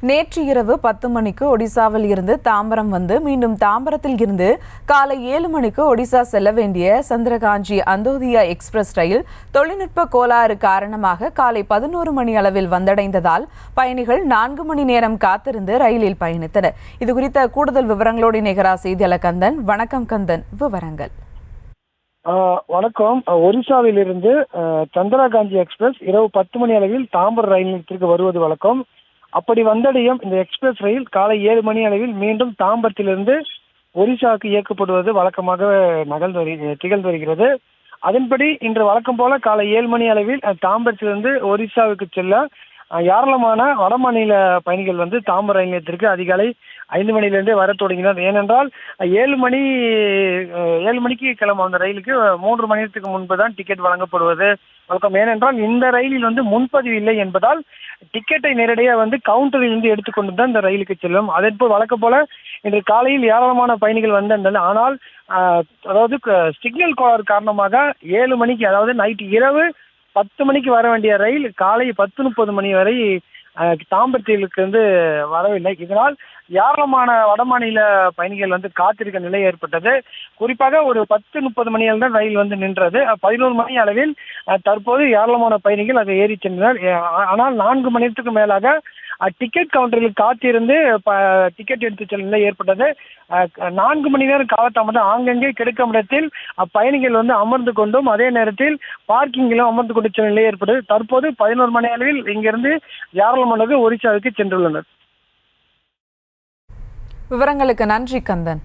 நேற்று இரவு 10 மணிக்கு ஒடிசாவில் இருந்து தாம்பரம் வந்து மீண்டும் தாம்பரத்தில் இருந்து காலை 7 மணிக்கு ஒடிசா செல்ல வேண்டிய சந்திரகாஞ்சி அந்தோதியா எக்ஸ்பிரஸ் ரயில் தொழில்நுட்ப கோளாறு காரணமாக காலை 11 மணி அளவில் வந்தடைந்ததால் பயணிகள் 4 மணி நேரம் காத்திருந்து ரயிலில் பயணித்தனர். இதுகுறித்த கூடுதல் விவரங்களோடு இணைகிறார் செய்தியாளர் கந்தன். வணக்கம் கந்தன், விவரங்கள். வணக்கம். ஒரிசாவில் இருந்து சந்திரகாஞ்சி எக்ஸ்பிரஸ் இரவு 10 மணி அளவில் தாம்பரம் ரயில் நிலையத்திற்கு வருவது வழக்கம். அப்படி வந்தடையும் இந்த எக்ஸ்பிரஸ் ரயில் காலை 7 மணி அளவில் மீண்டும் தாம்பரத்திலிருந்து ஒரிசாவுக்கு இயக்கப்படுவது வழக்கமாக திகழ்ந்து வருகிறது. அதன்படி இன்று வழக்கம் போல காலை 7 மணி அளவில் தாம்பரத்திலிருந்து ஒரிசாவுக்கு செல்ல ஏராளமான வடமாநில பயணிகள் தாம்பரம் ரயில் நிலையத்திற்கு அதிகாலை 5 மணியிலிருந்தே வர தொடங்கினர். ஏனென்றால் 7 மணிக்கு கிளம்பும் அந்த ரயிலுக்கு 3 மணி நேரத்துக்கு முன்பு தான் டிக்கெட் வழங்கப்படுவது வழக்கம். ஏனென்றால் இந்த ரயிலில் முன்பதிவு இல்லை என்பதால் டிக்கெட்டை நேரடியாக கவுண்டரில் இருந்து எடுத்துக்கொண்டு தான் இந்த ரயிலுக்கு செல்லும். அதேபோல் வழக்கம் போல இன்று காலையில் ஏராளமான பயணிகள் வந்திருந்தனர். ஆனால் அதாவது சிக்னல் கோளாறு காரணமாக 7 மணிக்கு, அதாவது நைட்டு இரவு 10 மணிக்கு வர வேண்டிய ரயில் காலை 10:30 மணி வரை தாம்பரத்திலிருந்து வரவில்லை. இதனால் ஏராளமான வடமாநில பயணிகள் காத்திருக்க நிலை ஏற்பட்டது. குறிப்பாக ஒரு 10:30 மணியால் தான் ரயில் நின்றது. 11 மணி அளவில் தற்போது ஏராளமான பயணிகள் அதை ஏறி சென்றனர். ஆனால் 4 மணி நேரத்துக்கு மேலாக டிக்கெட் கவுண்டரில் காத்திருந்து டிக்கெட் எடுத்து செல்லும் நிலை ஏற்பட்டது. 4 மணி நேரம் காலதாமதம். ஆங்கங்கே கிடைக்கும் இடத்தில் பயணிகள் அமர்ந்து கொண்டும் அதே நேரத்தில் பார்க்கிங்கிலும் அமர்ந்து கொண்டு செல்லும் நிலை ஏற்பட்டது. தற்போது 11 மணி அளவில் இங்கிருந்து ஏராளமானவர்கள் ஒரிசாவுக்கு சென்றுள்ளனர். விவரங்களுக்கு நன்றி கந்தன்.